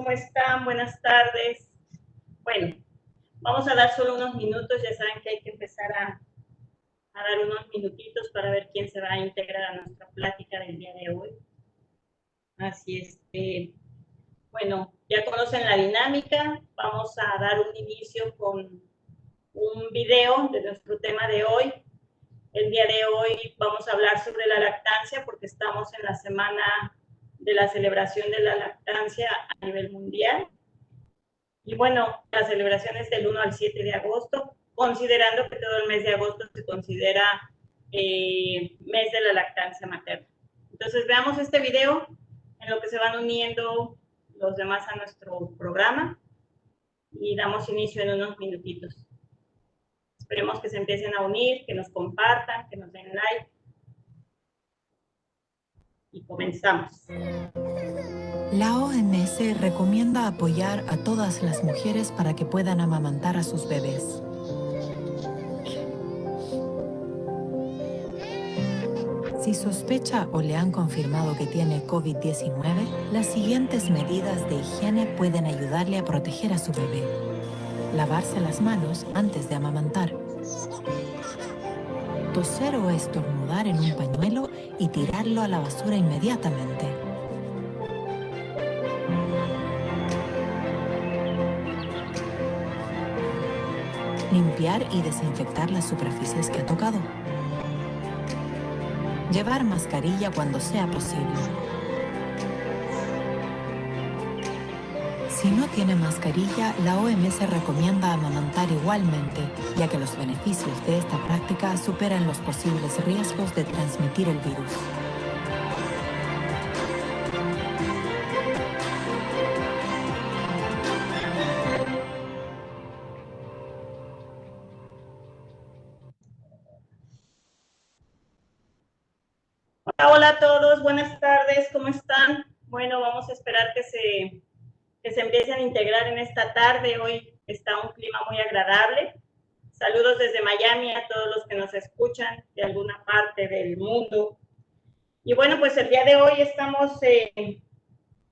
¿Cómo están? Buenas tardes. Bueno, vamos a dar solo unos minutos. Ya saben que hay que empezar a dar unos minutitos para ver quién se va a integrar a nuestra plática del día de hoy. Así es que, bueno, ya conocen la dinámica. Vamos a dar un inicio con un video de nuestro tema de hoy. El día de hoy vamos a hablar sobre la lactancia porque estamos en la semana de la celebración de la lactancia a nivel mundial. Y bueno, la celebración es del 1 al 7 de agosto, considerando que todo el mes de agosto se considera mes de la lactancia materna. Entonces veamos este video en lo que se van uniendo los demás a nuestro programa y damos inicio en unos minutitos. Esperemos que se empiecen a unir, que nos compartan, que nos den like. Y comenzamos. La OMS recomienda apoyar a todas las mujeres para que puedan amamantar a sus bebés. Si sospecha o le han confirmado que tiene COVID-19, las siguientes medidas de higiene pueden ayudarle a proteger a su bebé. Lavarse las manos antes de amamantar. Toser o estornudar en un pañuelo y tirarlo a la basura inmediatamente. Limpiar y desinfectar las superficies que ha tocado. Llevar mascarilla cuando sea posible. Si no tiene mascarilla, la OMS recomienda amamantar igualmente, ya que los beneficios de esta práctica superan los posibles riesgos de transmitir el virus. Hola a todos, buenas tardes, ¿cómo están? Bueno, vamos a esperar que se empiecen a integrar en esta tarde. Hoy está un clima muy agradable. Saludos desde Miami a todos los que nos escuchan de alguna parte del mundo. Y bueno, pues el día de hoy estamos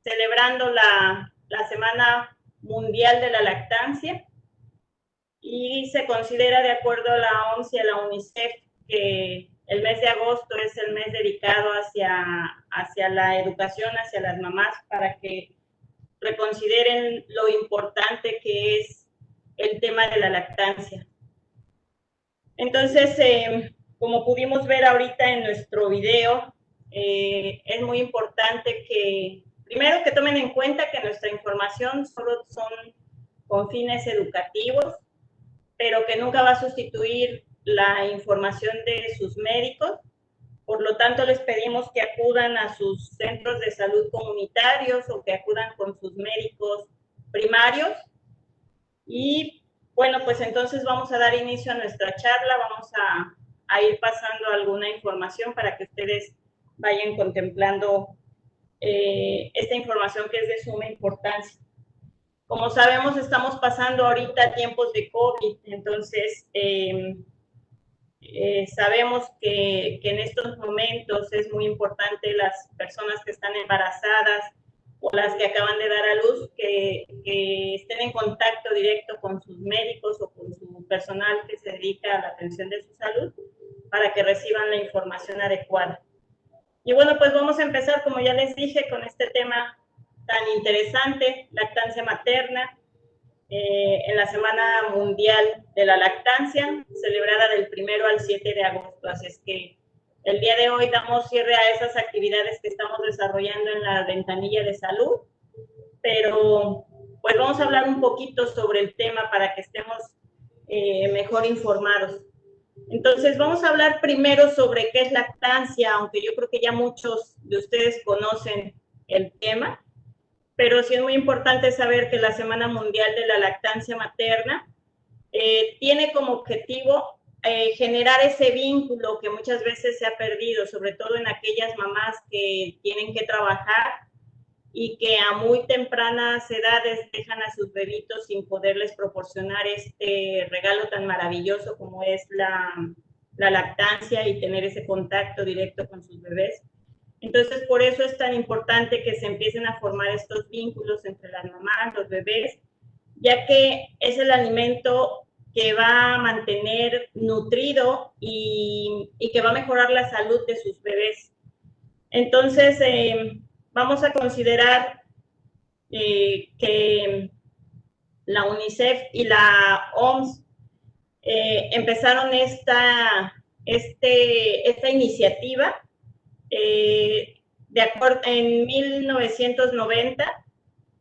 celebrando la Semana Mundial de la Lactancia y se considera, de acuerdo a la OMS y a la UNICEF, que el mes de agosto es el mes dedicado hacia la educación, hacia las mamás, para que reconsideren lo importante que es el tema de la lactancia. Entonces, como pudimos ver ahorita en nuestro video, es muy importante que, primero, que tomen en cuenta que nuestra información solo son con fines educativos, pero que nunca va a sustituir la información de sus médicos. Por lo tanto, les pedimos que acudan a sus centros de salud comunitarios o que acudan con sus médicos primarios. Y bueno, pues entonces vamos a dar inicio a nuestra charla. Vamos a ir pasando alguna información para que ustedes vayan contemplando esta información que es de suma importancia. Como sabemos, estamos pasando ahorita tiempos de COVID, entonces sabemos que en estos momentos es muy importante las personas que están embarazadas o las que acaban de dar a luz que estén en contacto directo con sus médicos o con su personal que se dedica a la atención de su salud para que reciban la información adecuada. Y bueno, pues vamos a empezar, como ya les dije, con este tema tan interesante, lactancia materna, en la Semana Mundial de la Lactancia, celebrada del 1 al 7 de agosto. Así es que el día de hoy damos cierre a esas actividades que estamos desarrollando en la ventanilla de salud, pero pues vamos a hablar un poquito sobre el tema para que estemos mejor informados. Entonces vamos a hablar primero sobre qué es lactancia, aunque yo creo que ya muchos de ustedes conocen el tema, pero sí es muy importante saber que la Semana Mundial de la Lactancia Materna tiene como objetivo generar ese vínculo que muchas veces se ha perdido, sobre todo en aquellas mamás que tienen que trabajar y que a muy tempranas edades dejan a sus bebitos sin poderles proporcionar este regalo tan maravilloso como es la lactancia y tener ese contacto directo con sus bebés. Entonces, por eso es tan importante que se empiecen a formar estos vínculos entre las mamás, los bebés, ya que es el alimento que va a mantener nutrido y que va a mejorar la salud de sus bebés. Entonces, vamos a considerar que la UNICEF y la OMS empezaron esta iniciativa en 1990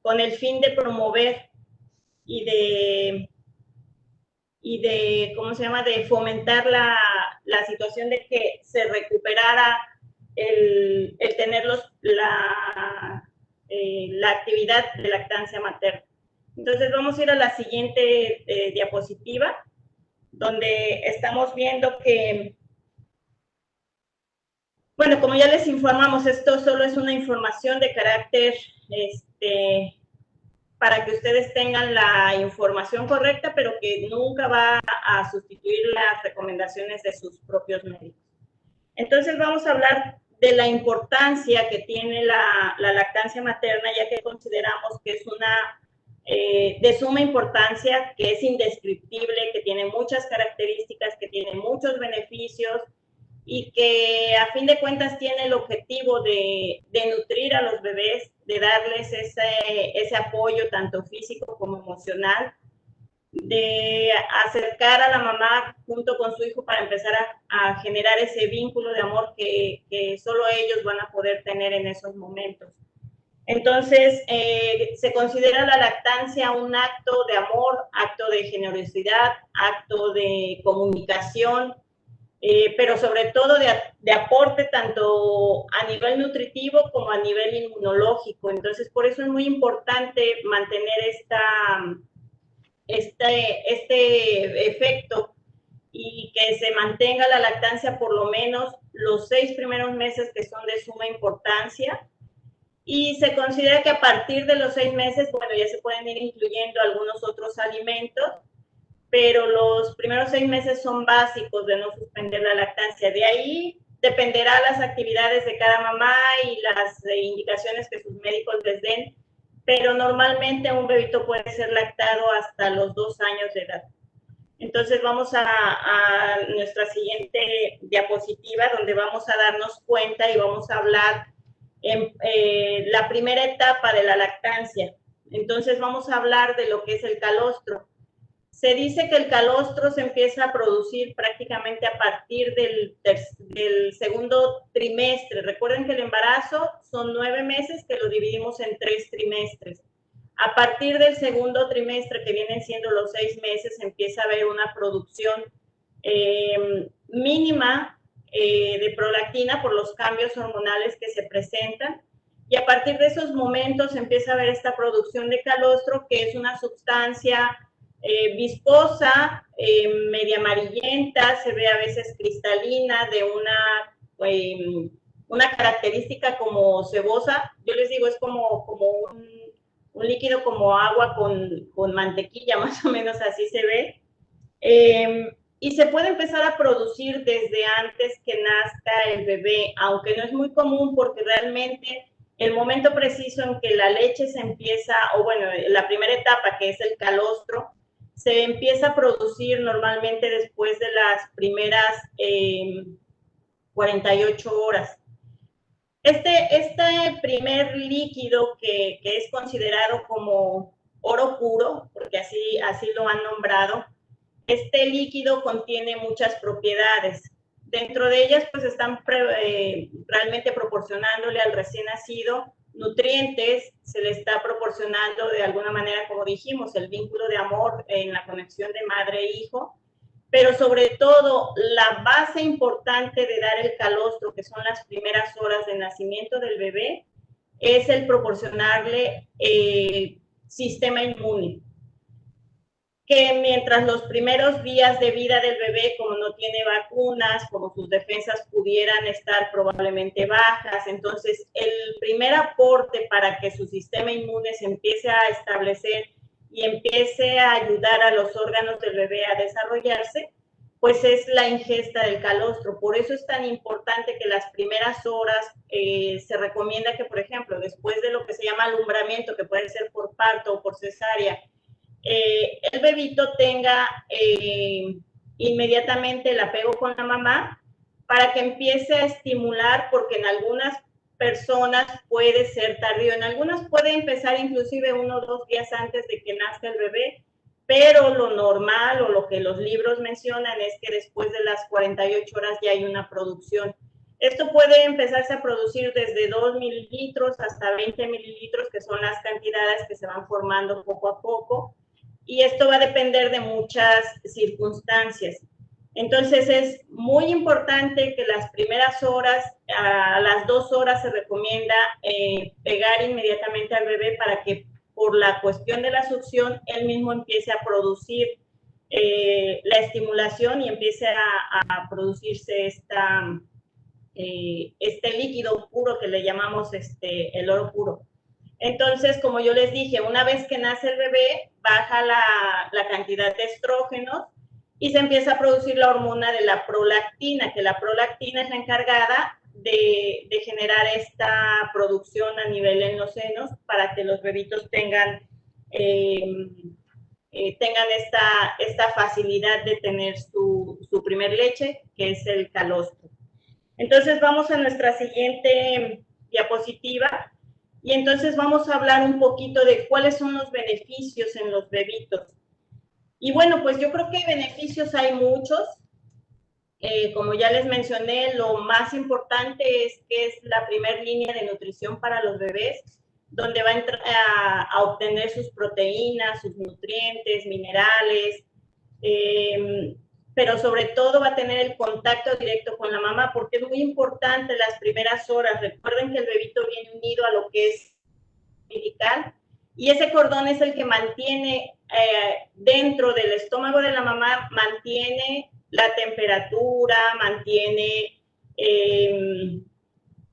con el fin de promover y ¿cómo se llama?, de fomentar la situación de que se recuperara el tener la actividad de lactancia materna. Entonces vamos a ir a la siguiente diapositiva, donde estamos viendo que, bueno, como ya les informamos, esto solo es una información de carácter para que ustedes tengan la información correcta, pero que nunca va a sustituir las recomendaciones de sus propios médicos. Entonces vamos a hablar de la importancia que tiene la lactancia materna, ya que consideramos que es una de suma importancia, que es indescriptible, que tiene muchas características, que tiene muchos beneficios y que a fin de cuentas tiene el objetivo de nutrir a los bebés, de darles ese apoyo tanto físico como emocional, de acercar a la mamá junto con su hijo para empezar a generar ese vínculo de amor que solo ellos van a poder tener en esos momentos. Entonces, se considera la lactancia un acto de amor, acto de generosidad, acto de comunicación, pero sobre todo de aporte tanto a nivel nutritivo como a nivel inmunológico. Entonces, por eso es muy importante mantener este efecto y que se mantenga la lactancia por lo menos los 6 primeros meses, que son de suma importancia. Y se considera que a partir de los 6 meses, bueno, ya se pueden ir incluyendo algunos otros alimentos, pero los primeros 6 meses son básicos de no suspender la lactancia. De ahí dependerá las actividades de cada mamá y las indicaciones que sus médicos les den, pero normalmente un bebito puede ser lactado hasta los 2 años de edad. Entonces vamos a nuestra siguiente diapositiva, donde vamos a darnos cuenta y vamos a hablar en la primera etapa de la lactancia. Entonces vamos a hablar de lo que es el calostro. Se dice que el calostro se empieza a producir prácticamente a partir del segundo trimestre. Recuerden que el embarazo son 9 meses que lo dividimos en 3 trimestres. A partir del segundo trimestre, que vienen siendo los 6 meses, empieza a haber una producción mínima de prolactina por los cambios hormonales que se presentan. Y a partir de esos momentos empieza a haber esta producción de calostro, que es una sustancia viscosa, media amarillenta, se ve a veces cristalina, de una característica como cebosa. Yo les digo, es como un líquido como agua con mantequilla, más o menos así se ve. Y se puede empezar a producir desde antes que nazca el bebé, aunque no es muy común, porque realmente el momento preciso en que la leche se empieza, o bueno, la primera etapa, que es el calostro, se empieza a producir normalmente después de las primeras 48 horas. Este primer líquido que es considerado como oro puro, porque así lo han nombrado, este líquido contiene muchas propiedades. Dentro de ellas, pues están realmente proporcionándole al recién nacido nutrientes, se le está proporcionando de alguna manera, como dijimos, el vínculo de amor en la conexión de madre e hijo, pero sobre todo la base importante de dar el calostro, que son las primeras horas de nacimiento del bebé, es el proporcionarle sistema inmune, que mientras los primeros días de vida del bebé, como no tiene vacunas, como sus defensas pudieran estar probablemente bajas, entonces el primer aporte para que su sistema inmune se empiece a establecer y empiece a ayudar a los órganos del bebé a desarrollarse, pues es la ingesta del calostro. Por eso es tan importante que las primeras horas se recomienda que, por ejemplo, después de lo que se llama alumbramiento, que puede ser por parto o por cesárea, el bebito tenga inmediatamente el apego con la mamá para que empiece a estimular, porque en algunas personas puede ser tardío, en algunas puede empezar inclusive 1 o 2 días antes de que nazca el bebé, pero lo normal o lo que los libros mencionan es que después de las 48 horas ya hay una producción. Esto puede empezarse a producir desde 2 mililitros hasta 20 mililitros, que son las cantidades que se van formando poco a poco, y esto va a depender de muchas circunstancias. Entonces es muy importante que las primeras horas, a las 2 horas se recomienda pegar inmediatamente al bebé para que por la cuestión de la succión él mismo empiece a producir la estimulación y empiece a producirse este líquido puro que le llamamos el oro puro. Entonces, como yo les dije, una vez que nace el bebé, baja la cantidad de estrógenos y se empieza a producir la hormona de la prolactina, que la prolactina es la encargada de generar esta producción a nivel en los senos para que los bebitos tengan esta facilidad de tener su primer leche, que es el calostro. Entonces vamos a nuestra siguiente diapositiva y entonces vamos a hablar un poquito de cuáles son los beneficios en los bebitos. Y bueno, pues yo creo que beneficios hay muchos. Como ya les mencioné, lo más importante es que es la primera línea de nutrición para los bebés, donde va a obtener sus proteínas, sus nutrientes, minerales, pero sobre todo va a tener el contacto directo con la mamá, porque es muy importante las primeras horas. Recuerden que el bebito viene unido a lo que es umbilical, y ese cordón es el que mantiene dentro del estómago de la mamá, mantiene la temperatura, mantiene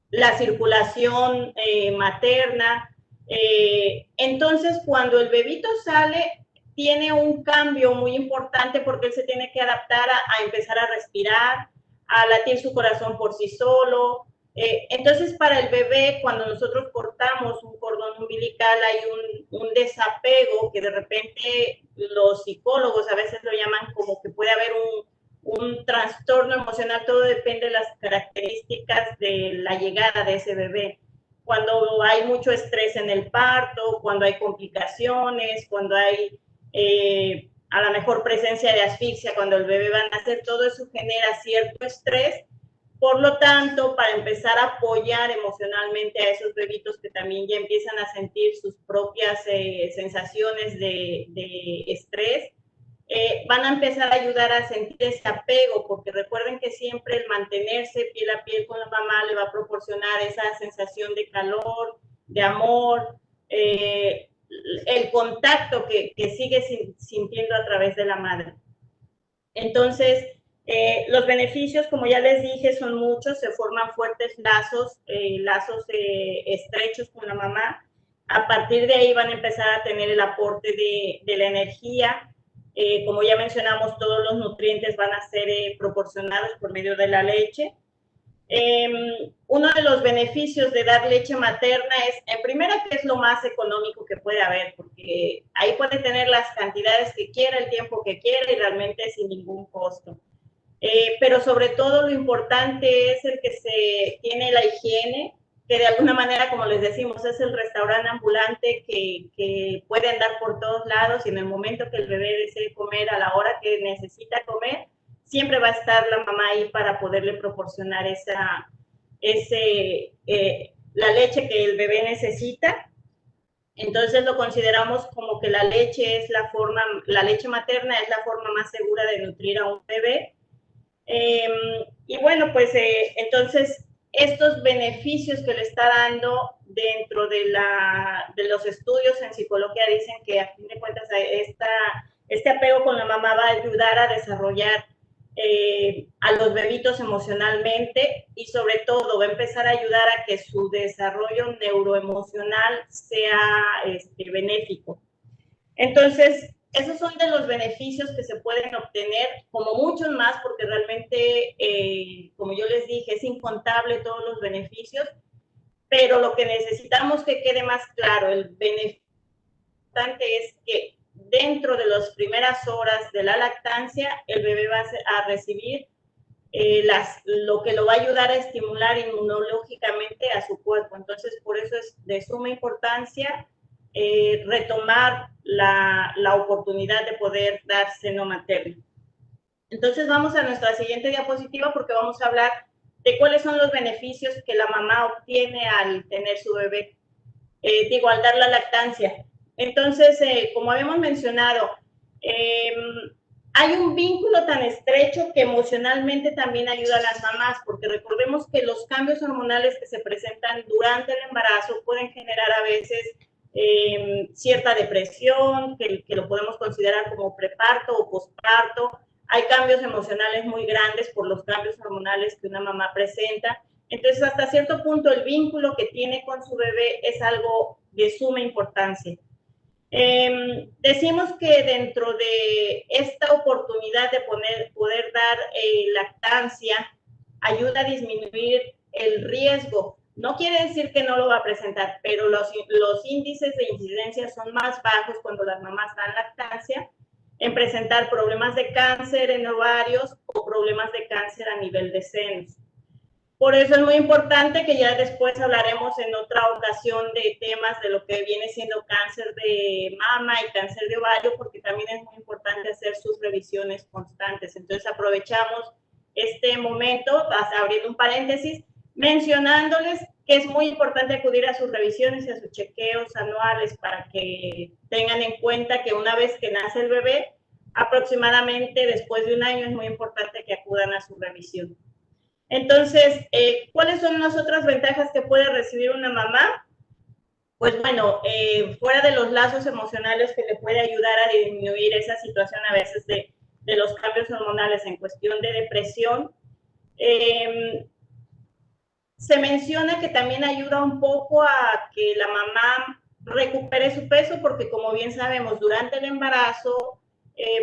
la circulación materna. Entonces, cuando el bebito sale, tiene un cambio muy importante porque él se tiene que adaptar a empezar a respirar, a latir su corazón por sí solo. Entonces, para el bebé, cuando nosotros cortamos un cordón umbilical, hay un desapego que de repente los psicólogos a veces lo llaman como que puede haber un trastorno emocional. Todo depende de las características de la llegada de ese bebé. Cuando hay mucho estrés en el parto, cuando hay complicaciones, cuando hay a la mejor presencia de asfixia, cuando el bebé va a nacer, todo eso genera cierto estrés. Por lo tanto, para empezar a apoyar emocionalmente a esos bebitos que también ya empiezan a sentir sus propias sensaciones de estrés, van a empezar a ayudar a sentir ese apego, porque recuerden que siempre el mantenerse piel a piel con la mamá le va a proporcionar esa sensación de calor, de amor, el contacto que sigue sintiendo a través de la madre. Entonces, los beneficios, como ya les dije, son muchos. Se forman fuertes lazos estrechos con la mamá. A partir de ahí van a empezar a tener el aporte de la energía. Como ya mencionamos, todos los nutrientes van a ser proporcionados por medio de la leche. Uno de los beneficios de dar leche materna es, primero, que es lo más económico que puede haber, porque ahí puede tener las cantidades que quiera, el tiempo que quiera y realmente sin ningún costo. Pero sobre todo lo importante es el que se tiene la higiene, que de alguna manera, como les decimos, es el restaurante ambulante que puede andar por todos lados, y en el momento que el bebé desee comer a la hora que necesita comer, siempre va a estar la mamá ahí para poderle proporcionar la leche que el bebé necesita. Entonces lo consideramos como que la leche materna es la forma más segura de nutrir a un bebé. Y bueno, pues entonces estos beneficios que le está dando dentro de los estudios en psicología dicen que a fin de cuentas este apego con la mamá va a ayudar a desarrollar a los bebitos emocionalmente, y sobre todo va a empezar a ayudar a que su desarrollo neuroemocional sea benéfico. Entonces, esos son de los beneficios que se pueden obtener, como muchos más, porque realmente, como yo les dije, es incontable todos los beneficios, pero lo que necesitamos que quede más claro, el beneficio es que dentro de las primeras horas de la lactancia, el bebé va a recibir lo que lo va a ayudar a estimular inmunológicamente a su cuerpo. Entonces, por eso es de suma importancia retomar la oportunidad de poder dar seno materno. Entonces, vamos a nuestra siguiente diapositiva porque vamos a hablar de cuáles son los beneficios que la mamá obtiene al tener su bebé, al dar la lactancia. Entonces, como habíamos mencionado, hay un vínculo tan estrecho que emocionalmente también ayuda a las mamás, porque recordemos que los cambios hormonales que se presentan durante el embarazo pueden generar a veces cierta depresión, que lo podemos considerar como preparto o posparto. Hay cambios emocionales muy grandes por los cambios hormonales que una mamá presenta. Entonces, hasta cierto punto, el vínculo que tiene con su bebé es algo de suma importancia. Decimos que dentro de esta oportunidad de poder dar lactancia, ayuda a disminuir el riesgo. No quiere decir que no lo va a presentar, pero los índices de incidencia son más bajos cuando las mamás dan lactancia en presentar problemas de cáncer en ovarios o problemas de cáncer a nivel de senos. Por eso es muy importante que ya después hablaremos en otra ocasión de temas de lo que viene siendo cáncer de mama y cáncer de ovario, porque también es muy importante hacer sus revisiones constantes. Entonces aprovechamos este momento, abriendo un paréntesis, mencionándoles que es muy importante acudir a sus revisiones y a sus chequeos anuales para que tengan en cuenta que una vez que nace el bebé, aproximadamente después de un año es muy importante que acudan a su revisión. Entonces, ¿cuáles son las otras ventajas que puede recibir una mamá? Pues bueno, fuera de los lazos emocionales que le puede ayudar a disminuir esa situación a veces de los cambios hormonales en cuestión de depresión, se menciona que también ayuda un poco a que la mamá recupere su peso, porque como bien sabemos, durante el embarazo,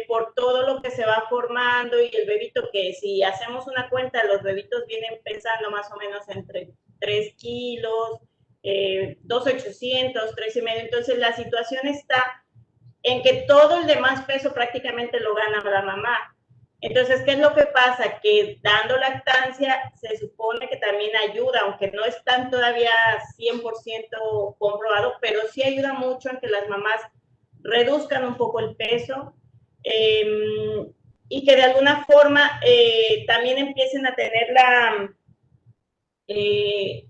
por todo lo que se va formando y el bebito, que si hacemos una cuenta, los bebitos vienen pesando más o menos entre 3 kilos, 2,800, 3,5. Entonces la situación está en que todo el demás peso prácticamente lo gana la mamá. Entonces, ¿qué es lo que pasa? Que dando lactancia se supone que también ayuda, aunque no están todavía 100% comprobado, pero sí ayuda mucho en que las mamás reduzcan un poco el peso y que de alguna forma también empiecen a tener que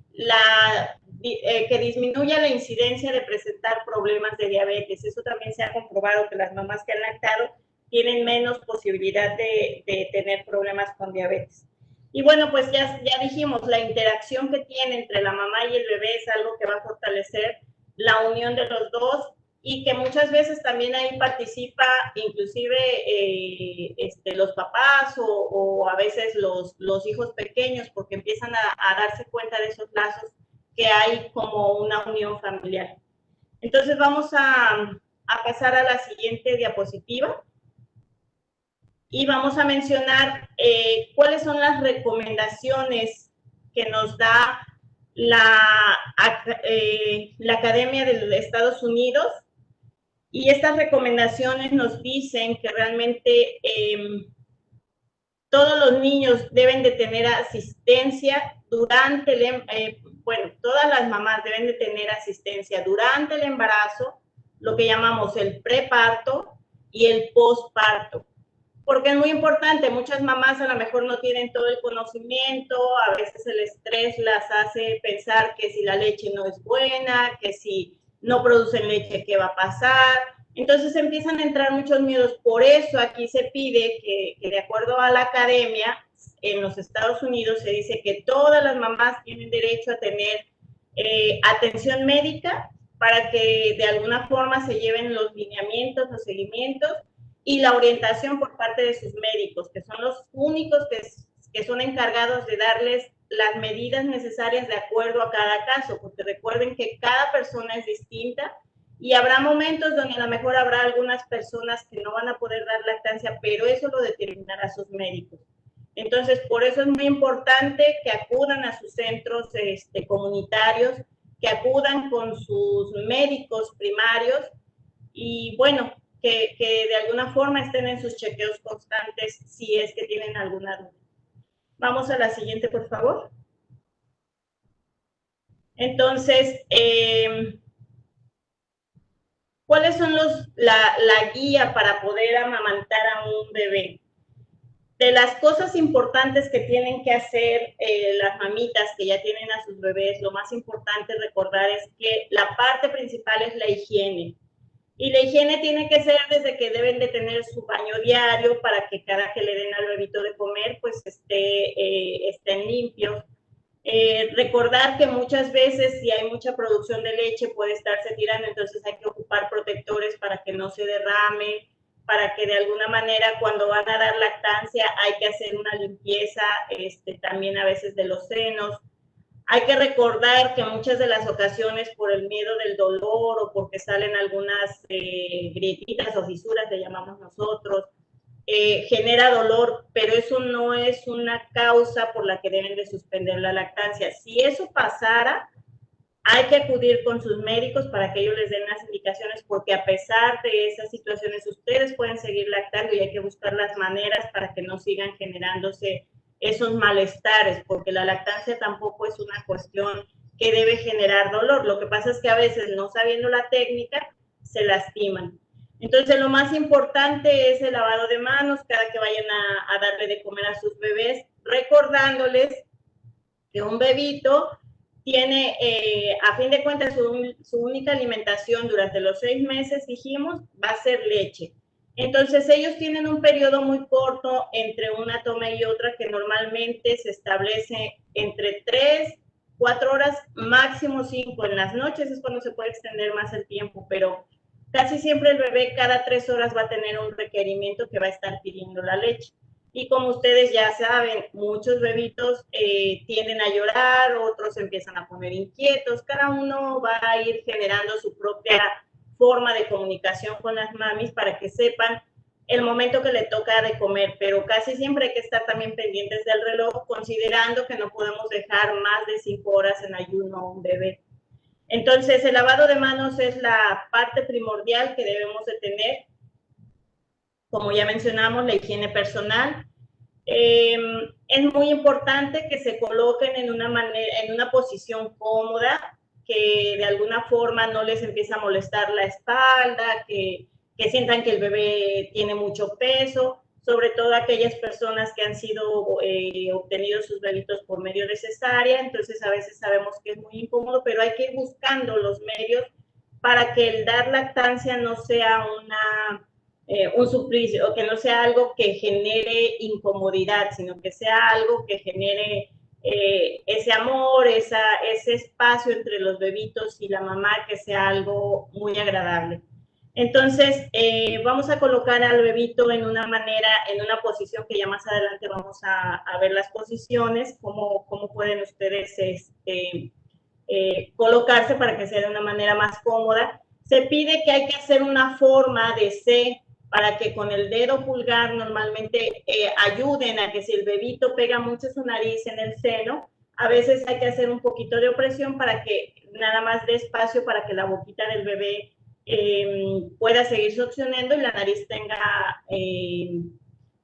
disminuya la incidencia de presentar problemas de diabetes. Eso también se ha comprobado que las mamás que han lactado tienen menos posibilidad de tener problemas con diabetes. Y bueno, pues ya dijimos, la interacción que tiene entre la mamá y el bebé es algo que va a fortalecer la unión de los dos y que muchas veces también ahí participa inclusive los papás o a veces los hijos pequeños, porque empiezan a darse cuenta de esos lazos que hay como una unión familiar. Entonces vamos a pasar a la siguiente diapositiva y vamos a mencionar cuáles son las recomendaciones que nos da la Academia de Estados Unidos. Y estas recomendaciones nos dicen que realmente todos los niños deben de tener asistencia durante todas las mamás deben de tener asistencia durante el embarazo, lo que llamamos el preparto y el posparto. Porque es muy importante, muchas mamás a lo mejor no tienen todo el conocimiento, a veces el estrés las hace pensar que si la leche no es buena, que si no producen leche, ¿qué va a pasar? Entonces empiezan a entrar muchos miedos. Por eso aquí se pide que de acuerdo a la academia, en los Estados Unidos se dice que todas las mamás tienen derecho a tener atención médica para que de alguna forma se lleven los lineamientos, los seguimientos y la orientación por parte de sus médicos, que son los únicos que son encargados de darles las medidas necesarias de acuerdo a cada caso, porque recuerden que cada persona es distinta Y habrá momentos donde a lo mejor habrá algunas personas que no van a poder dar lactancia, pero eso lo determinará sus médicos. Entonces, por eso es muy importante que acudan a sus centros comunitarios, que acudan con sus médicos primarios y bueno, que de alguna forma estén en sus chequeos constantes si es que tienen alguna duda. Vamos a la siguiente, por favor. Entonces, ¿cuáles son la guía para poder amamantar a un bebé? De las cosas importantes que tienen que hacer las mamitas que ya tienen a sus bebés, lo más importante recordar es que la parte principal es la higiene. Y la higiene tiene que ser desde que deben de tener su baño diario para que cada que le den al bebito de comer, pues estén limpios. Recordar que muchas veces si hay mucha producción de leche puede estarse tirando, entonces hay que ocupar protectores para que no se derrame, para que de alguna manera cuando van a dar lactancia hay que hacer una limpieza también a veces de los senos. Hay que recordar que muchas de las ocasiones por el miedo del dolor o porque salen algunas grietitas o fisuras, le llamamos nosotros, genera dolor, pero eso no es una causa por la que deben de suspender la lactancia. Si eso pasara, hay que acudir con sus médicos para que ellos les den las indicaciones, porque a pesar de esas situaciones, ustedes pueden seguir lactando y hay que buscar las maneras para que no sigan generándose esos malestares, porque la lactancia tampoco es una cuestión que debe generar dolor. Lo que pasa es que a veces, no sabiendo la técnica, se lastiman. Entonces, lo más importante es el lavado de manos cada que vayan a darle de comer a sus bebés, recordándoles que un bebito tiene, a fin de cuentas, su única alimentación durante los 6 meses, dijimos, va a ser leche. Entonces, ellos tienen un periodo muy corto entre una toma y otra que normalmente se establece entre 3, 4 horas, máximo 5. En las noches es cuando se puede extender más el tiempo, pero casi siempre el bebé cada 3 horas va a tener un requerimiento que va a estar pidiendo la leche. Y como ustedes ya saben, muchos bebitos tienden a llorar, otros empiezan a poner inquietos, cada uno va a ir generando su propia forma de comunicación con las mamis para que sepan el momento que le toca de comer, pero casi siempre hay que estar también pendientes del reloj, considerando que no podemos dejar más de 5 horas en ayuno a un bebé. Entonces, el lavado de manos es la parte primordial que debemos de tener. Como ya mencionamos, la higiene personal. Es muy importante que se coloquen en una posición cómoda, que de alguna forma no les empiece a molestar la espalda, que sientan que el bebé tiene mucho peso, sobre todo aquellas personas que han sido obtenidos sus bebitos por medio de cesárea, entonces a veces sabemos que es muy incómodo, pero hay que ir buscando los medios para que el dar lactancia no sea un suplicio, o que no sea algo que genere incomodidad, sino que sea algo que genere ese amor, ese espacio entre los bebitos y la mamá, que sea algo muy agradable. Entonces, vamos a colocar al bebito en una manera, en una posición que ya más adelante vamos a ver las posiciones, cómo pueden ustedes colocarse para que sea de una manera más cómoda. Se pide que hay que hacer una forma de C para que con el dedo pulgar normalmente ayuden a que si el bebito pega mucho su nariz en el seno, a veces hay que hacer un poquito de opresión para que nada más dé espacio para que la boquita del bebé pueda seguir succionando y la nariz tenga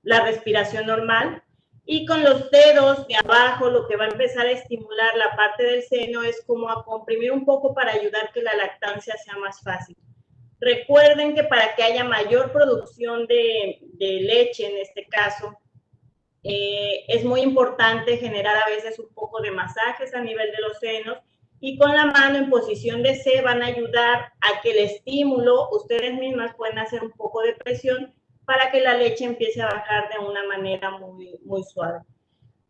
la respiración normal. Y con los dedos de abajo lo que va a empezar a estimular la parte del seno es como a comprimir un poco para ayudar que la lactancia sea más fácil. Recuerden que para que haya mayor producción de leche en este caso, es muy importante generar a veces un poco de masajes a nivel de los senos, y con la mano en posición de C van a ayudar a que el estímulo, ustedes mismas pueden hacer un poco de presión para que la leche empiece a bajar de una manera muy, muy suave.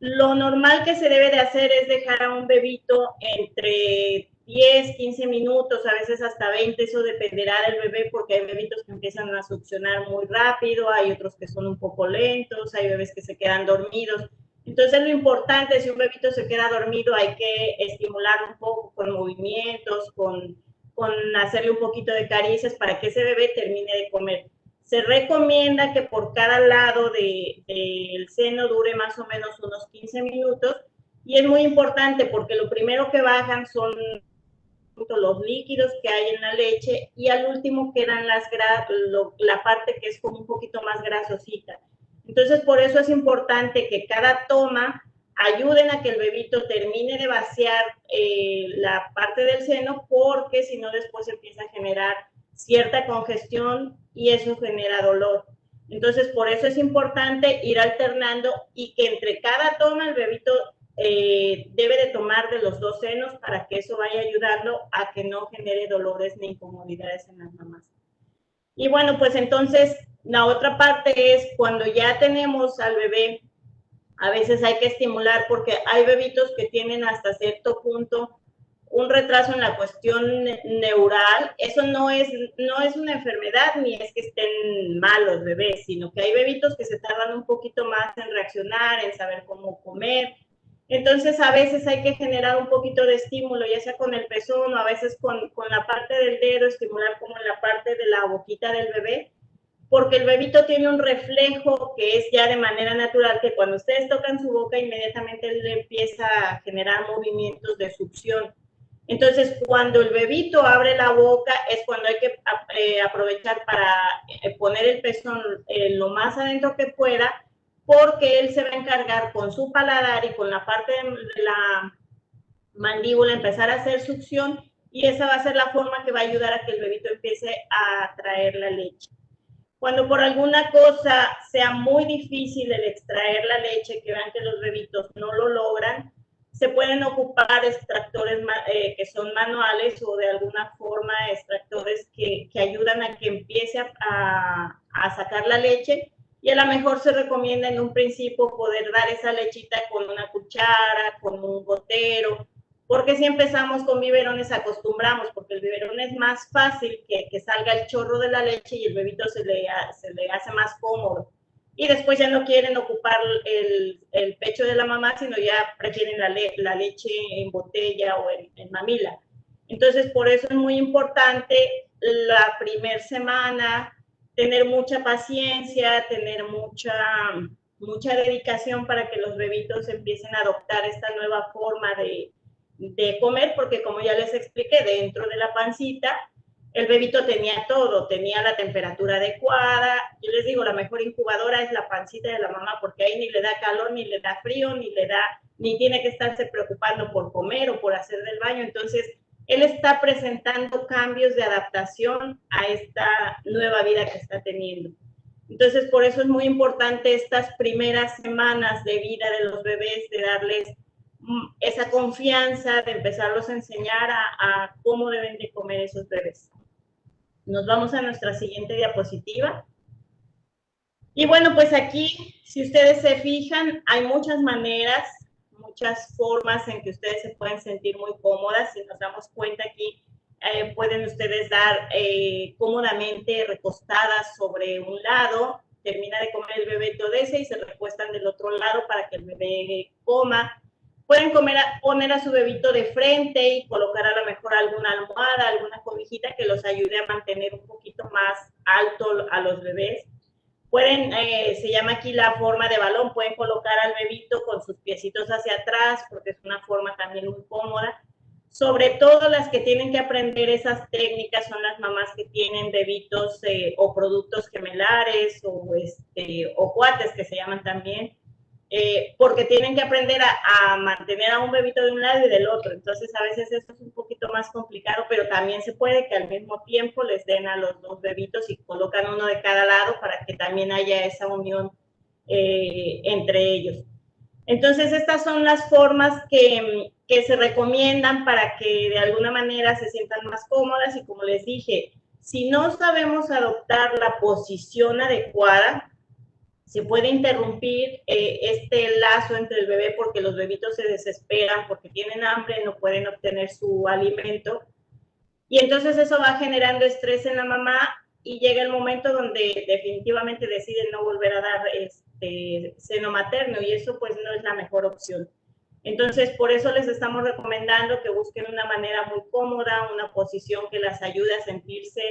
Lo normal que se debe de hacer es dejar a un bebito entre 10, 15 minutos, a veces hasta 20, eso dependerá del bebé, porque hay bebitos que empiezan a succionar muy rápido, hay otros que son un poco lentos, hay bebés que se quedan dormidos. Entonces, lo importante, si un bebito se queda dormido, hay que estimular un poco con movimientos, con con hacerle un poquito de caricias para que ese bebé termine de comer. Se recomienda que por cada lado del seno dure más o menos unos 15 minutos, y es muy importante porque lo primero que bajan son los líquidos que hay en la leche, y al último quedan la parte que es como un poquito más grasosita. Entonces, por eso es importante que cada toma ayuden a que el bebito termine de vaciar la parte del seno, porque si no después empieza a generar cierta congestión y eso genera dolor. Entonces, por eso es importante ir alternando y que entre cada toma el bebito debe de tomar de los dos senos para que eso vaya ayudando a que no genere dolores ni incomodidades en las mamás. Y bueno, pues entonces la otra parte es cuando ya tenemos al bebé, a veces hay que estimular porque hay bebitos que tienen hasta cierto punto un retraso en la cuestión neural. Eso no es una enfermedad ni es que estén malos bebés, sino que hay bebitos que se tardan un poquito más en reaccionar, en saber cómo comer. Entonces, a veces hay que generar un poquito de estímulo, ya sea con el pezón o a veces con la parte del dedo, estimular como en la parte de la boquita del bebé, porque el bebito tiene un reflejo que es ya de manera natural, que cuando ustedes tocan su boca, inmediatamente él empieza a generar movimientos de succión. Entonces, cuando el bebito abre la boca, es cuando hay que aprovechar para poner el pezón lo más adentro que pueda, porque él se va a encargar con su paladar y con la parte de la mandíbula empezar a hacer succión, y esa va a ser la forma que va a ayudar a que el bebito empiece a traer la leche. Cuando por alguna cosa sea muy difícil el extraer la leche, que vean que los bebitos no lo logran, se pueden ocupar extractores que son manuales o de alguna forma extractores que ayudan a que empiece a sacar la leche, y a lo mejor se recomienda en un principio poder dar esa lechita con una cuchara, con un gotero, porque si empezamos con biberones acostumbramos, porque el biberón es más fácil que salga el chorro de la leche y el bebito se le hace más cómodo. Y después ya no quieren ocupar el pecho de la mamá, sino ya prefieren la leche en botella o en mamila. Entonces, por eso es muy importante la primera semana tener mucha paciencia, tener mucha dedicación para que los bebitos empiecen a adoptar esta nueva forma de comer, porque como ya les expliqué, dentro de la pancita el bebito tenía todo, tenía la temperatura adecuada. Yo les digo, la mejor incubadora es la pancita de la mamá, porque ahí ni le da calor, ni le da frío, ni tiene que estarse preocupando por comer o por hacer del baño. Entonces, él está presentando cambios de adaptación a esta nueva vida que está teniendo. Entonces, por eso es muy importante estas primeras semanas de vida de los bebés, de darles esa confianza, de empezarlos a enseñar a cómo deben de comer esos bebés. Nos vamos a nuestra siguiente diapositiva. Y bueno, pues aquí, si ustedes se fijan, hay muchas maneras, muchas formas en que ustedes se pueden sentir muy cómodas. Si nos damos cuenta aquí, pueden ustedes dar cómodamente recostadas sobre un lado, termina de comer el bebé todo ese y se recuestan del otro lado para que el bebé coma. Pueden poner a su bebito de frente y colocar a lo mejor alguna almohada, alguna cobijita que los ayude a mantener un poquito más alto a los bebés. Pueden, se llama aquí la forma de balón, pueden colocar al bebito con sus piecitos hacia atrás, porque es una forma también muy cómoda. Sobre todo las que tienen que aprender esas técnicas son las mamás que tienen bebitos o productos gemelares o cuates que se llaman también, porque tienen que aprender a mantener a un bebito de un lado y del otro. Entonces a veces eso es un poquito más complicado, pero también se puede que al mismo tiempo les den a los dos bebitos y colocan uno de cada lado para que también haya esa unión entre ellos. Entonces estas son las formas que se recomiendan para que de alguna manera se sientan más cómodas, y como les dije, si no sabemos adoptar la posición adecuada, se puede interrumpir este lazo entre el bebé, porque los bebitos se desesperan porque tienen hambre, no pueden obtener su alimento, y entonces eso va generando estrés en la mamá, y llega el momento donde definitivamente deciden no volver a dar seno materno, y eso pues no es la mejor opción. Entonces, por eso les estamos recomendando que busquen una manera muy cómoda, una posición que las ayude a sentirse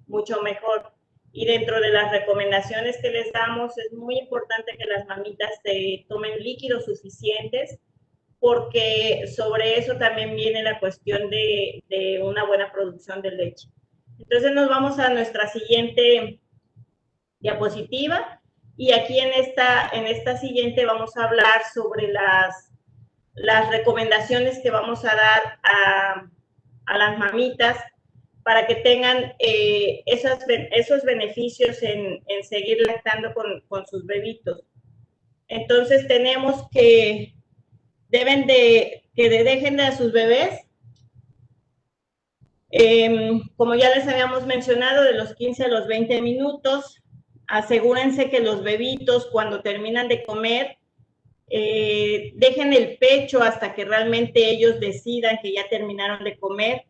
mucho mejor. Y dentro de las recomendaciones que les damos, es muy importante que las mamitas tomen líquidos suficientes, porque sobre eso también viene la cuestión de una buena producción de leche. Entonces nos vamos a nuestra siguiente diapositiva, y aquí en esta siguiente vamos a hablar sobre las recomendaciones que vamos a dar a las mamitas para que tengan esos beneficios en seguir lactando con sus bebitos. Entonces tenemos que deben que dejen a sus bebés, como ya les habíamos mencionado, de los 15 a los 20 minutos. Asegúrense que los bebitos, cuando terminan de comer, dejen el pecho hasta que realmente ellos decidan que ya terminaron de comer.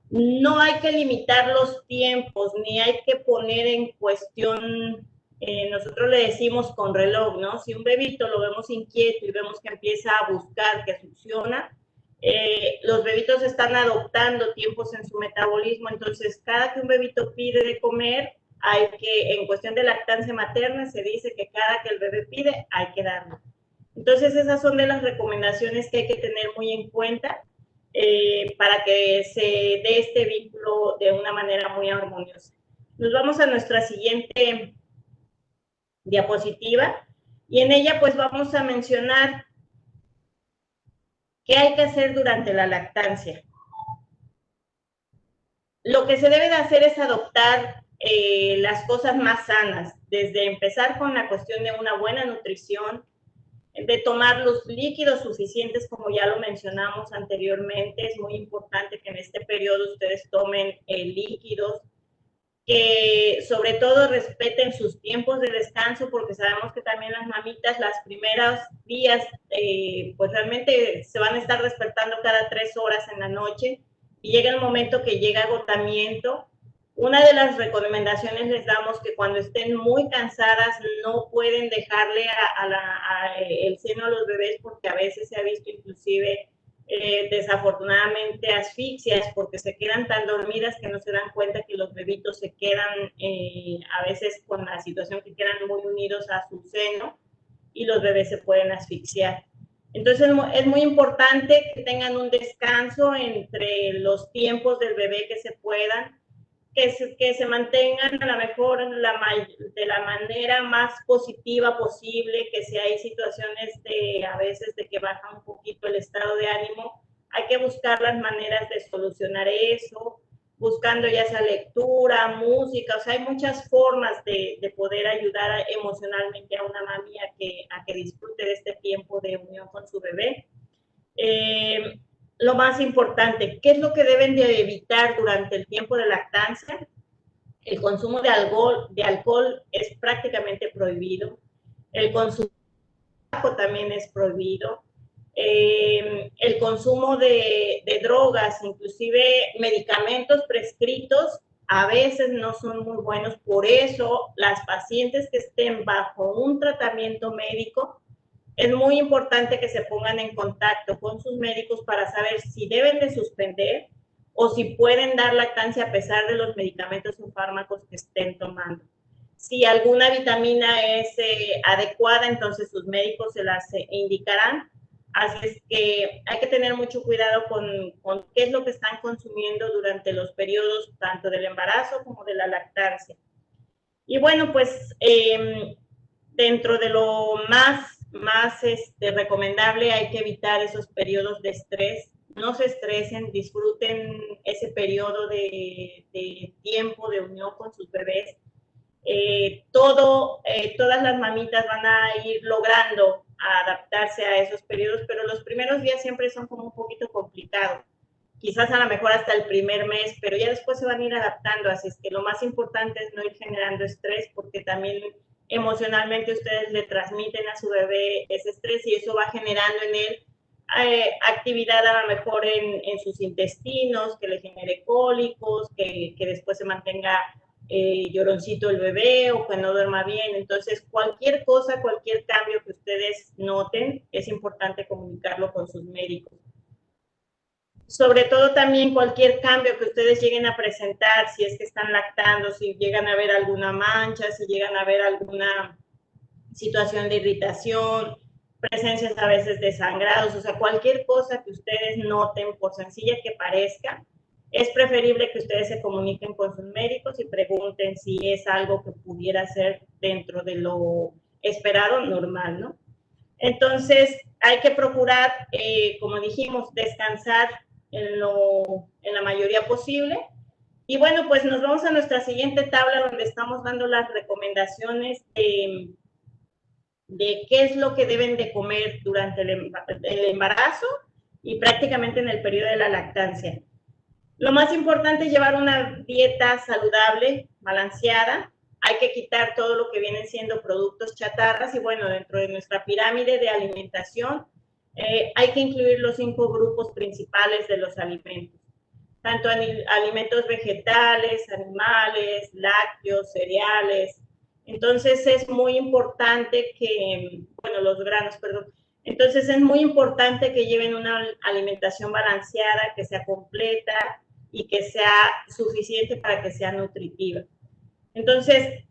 No hay que limitar los tiempos, ni hay que poner en cuestión, nosotros le decimos con reloj, ¿no? Si un bebito lo vemos inquieto y vemos que empieza a buscar, que succiona, los bebitos están adoptando tiempos en su metabolismo, entonces cada que un bebito pide de comer, hay que, en cuestión de lactancia materna, se dice que cada que el bebé pide, hay que darlo. Entonces esas son de las recomendaciones que hay que tener muy en cuenta, para que se dé este vínculo de una manera muy armoniosa. Nos vamos a nuestra siguiente diapositiva, y en ella pues vamos a mencionar qué hay que hacer durante la lactancia. Lo que se debe de hacer es adoptar las cosas más sanas, desde empezar con la cuestión de una buena nutrición, de tomar los líquidos suficientes, como ya lo mencionamos anteriormente. Es muy importante que en este periodo ustedes tomen líquidos, que sobre todo respeten sus tiempos de descanso, porque sabemos que también las mamitas las primeros días pues realmente se van a estar despertando cada 3 horas en la noche, y llega el momento que llega agotamiento. Una de las recomendaciones les damos que cuando estén muy cansadas no pueden dejarle el seno a los bebés, porque a veces se ha visto inclusive desafortunadamente asfixias, porque se quedan tan dormidas que no se dan cuenta que los bebitos se quedan a veces con la situación que quedan muy unidos a su seno y los bebés se pueden asfixiar. Entonces es muy importante que tengan un descanso entre los tiempos del bebé que se puedan, que se mantengan a lo mejor de la manera más positiva posible, que si hay situaciones a veces de que baja un poquito el estado de ánimo, hay que buscar las maneras de solucionar eso, buscando ya sea lectura, música. O sea, hay muchas formas de poder ayudar emocionalmente a una mami a que disfrute de este tiempo de unión con su bebé. Lo más importante, ¿qué es lo que deben de evitar durante el tiempo de lactancia? El consumo de alcohol es prácticamente prohibido. El consumo de tabaco también es prohibido. El consumo de drogas, inclusive medicamentos prescritos, a veces no son muy buenos. Por eso, las pacientes que estén bajo un tratamiento médico, es muy importante que se pongan en contacto con sus médicos para saber si deben de suspender o si pueden dar lactancia a pesar de los medicamentos o fármacos que estén tomando. Si alguna vitamina es adecuada, entonces sus médicos se las indicarán. Así es que hay que tener mucho cuidado con qué es lo que están consumiendo durante los periodos tanto del embarazo como de la lactancia. Y bueno, pues dentro de lo más recomendable, hay que evitar esos periodos de estrés. No se estresen, disfruten ese periodo de tiempo de unión con sus bebés. Todas las mamitas van a ir logrando adaptarse a esos periodos, pero los primeros días siempre son como un poquito complicados. Quizás a lo mejor hasta el primer mes, pero ya después se van a ir adaptando. Así es que lo más importante es no ir generando estrés, porque también emocionalmente ustedes le transmiten a su bebé ese estrés, y eso va generando en él actividad a lo mejor en sus intestinos, que le genere cólicos, que después se mantenga lloroncito el bebé o que no duerma bien. Entonces, cualquier cosa, cualquier cambio que ustedes noten, es importante comunicarlo con sus médicos. Sobre todo también cualquier cambio que ustedes lleguen a presentar, si es que están lactando, si llegan a ver alguna mancha, si llegan a ver alguna situación de irritación, presencias a veces de sangrados, o sea, cualquier cosa que ustedes noten, por sencilla que parezca, es preferible que ustedes se comuniquen con sus médicos y pregunten si es algo que pudiera ser dentro de lo esperado, normal, ¿no? Entonces, hay que procurar, como dijimos, descansar en la mayoría posible. Y bueno, pues nos vamos a nuestra siguiente tabla donde estamos dando las recomendaciones de qué es lo que deben de comer durante el embarazo y prácticamente en el periodo de la lactancia. Lo más importante es llevar una dieta saludable, balanceada. Hay que quitar todo lo que vienen siendo productos chatarras y bueno, dentro de nuestra pirámide de alimentación hay que incluir los 5 grupos principales de los alimentos. Tanto alimentos vegetales, animales, lácteos, cereales. Entonces es muy importante que, bueno, los granos, perdón. Entonces es muy importante que lleven una alimentación balanceada, que sea completa y que sea suficiente para que sea nutritiva. Entonces,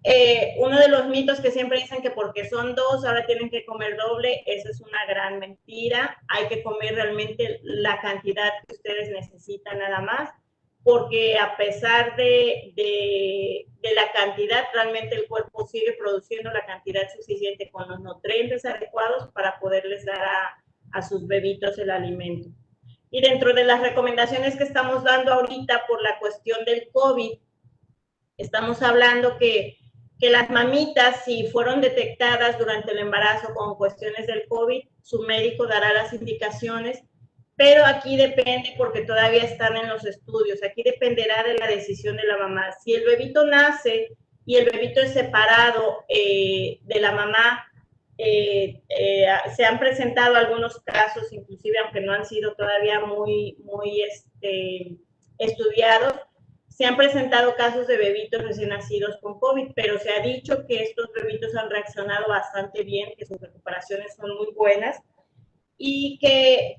uno de los mitos que siempre dicen que porque son 2, ahora tienen que comer doble, eso es una gran mentira. Hay que comer realmente la cantidad que ustedes necesitan nada más, porque a pesar de la cantidad, realmente el cuerpo sigue produciendo la cantidad suficiente con los nutrientes adecuados para poderles dar a sus bebitos el alimento. Y dentro de las recomendaciones que estamos dando ahorita por la cuestión del COVID, estamos hablando que las mamitas, si fueron detectadas durante el embarazo con cuestiones del COVID, su médico dará las indicaciones, pero aquí depende porque todavía están en los estudios, aquí dependerá de la decisión de la mamá. Si el bebito nace y el bebito es separado de la mamá, se han presentado algunos casos, inclusive aunque no han sido todavía muy estudiados, se han presentado casos de bebitos recién nacidos con COVID, pero se ha dicho que estos bebitos han reaccionado bastante bien, que sus recuperaciones son muy buenas y que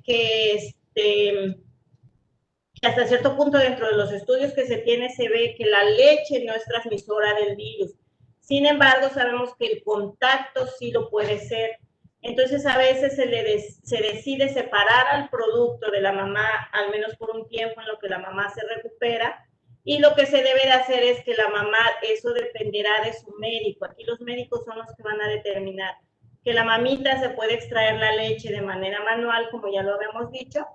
hasta cierto punto dentro de los estudios que se tiene se ve que la leche no es transmisora del virus. Sin embargo, sabemos que el contacto sí lo puede ser. Entonces, a veces se decide separar al producto de la mamá, al menos por un tiempo en lo que la mamá se recupera, y lo que se debe de hacer es que la mamá, eso dependerá de su médico. Aquí los médicos son los que van a determinar que la mamita se puede extraer la leche de manera manual, como ya lo habíamos dicho,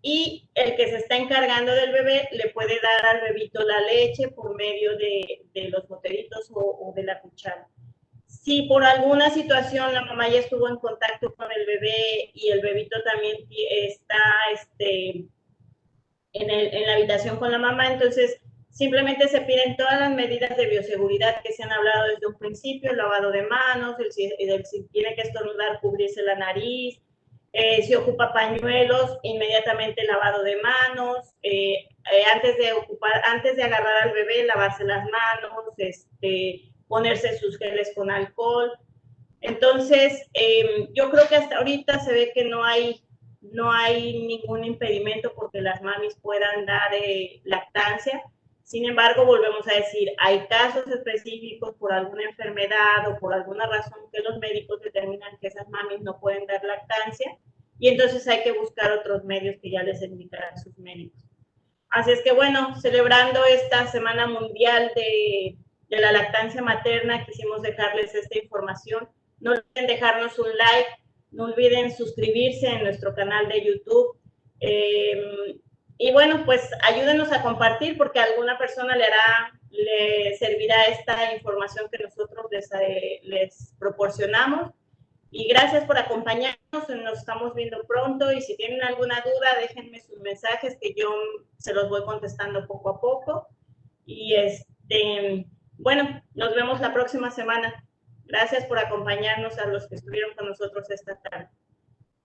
y el que se está encargando del bebé le puede dar al bebito la leche por medio de los boteritos o de la cuchara. Si por alguna situación la mamá ya estuvo en contacto con el bebé y el bebito también está en la habitación con la mamá, entonces simplemente se piden todas las medidas de bioseguridad que se han hablado desde un principio, el lavado de manos, si tiene que estornudar, cubrirse la nariz, si ocupa pañuelos, inmediatamente lavado de manos, antes de agarrar al bebé, lavarse las manos, ponerse sus geles con alcohol. Entonces, yo creo que hasta ahorita se ve que no hay ningún impedimento porque las mamis puedan dar lactancia. Sin embargo, volvemos a decir, hay casos específicos por alguna enfermedad o por alguna razón que los médicos determinan que esas mamis no pueden dar lactancia y entonces hay que buscar otros medios que ya les indicarán sus médicos. Así es que bueno, celebrando esta Semana Mundial de la Lactancia Materna, quisimos dejarles esta información. No olviden dejarnos un like, no olviden suscribirse en nuestro canal de YouTube. Y bueno, pues ayúdenos a compartir porque a alguna persona le servirá esta información que nosotros les proporcionamos. Y gracias por acompañarnos, nos estamos viendo pronto y si tienen alguna duda, déjenme sus mensajes que yo se los voy contestando poco a poco. Y bueno, nos vemos la próxima semana. Gracias por acompañarnos a los que estuvieron con nosotros esta tarde.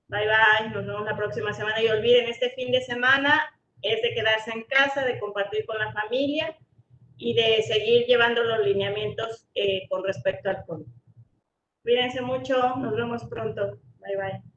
Bye, bye, nos vemos la próxima semana. Y olviden, este fin de semana es de quedarse en casa, de compartir con la familia y de seguir llevando los lineamientos con respecto al COVID. Cuídense mucho, nos vemos pronto. Bye, bye.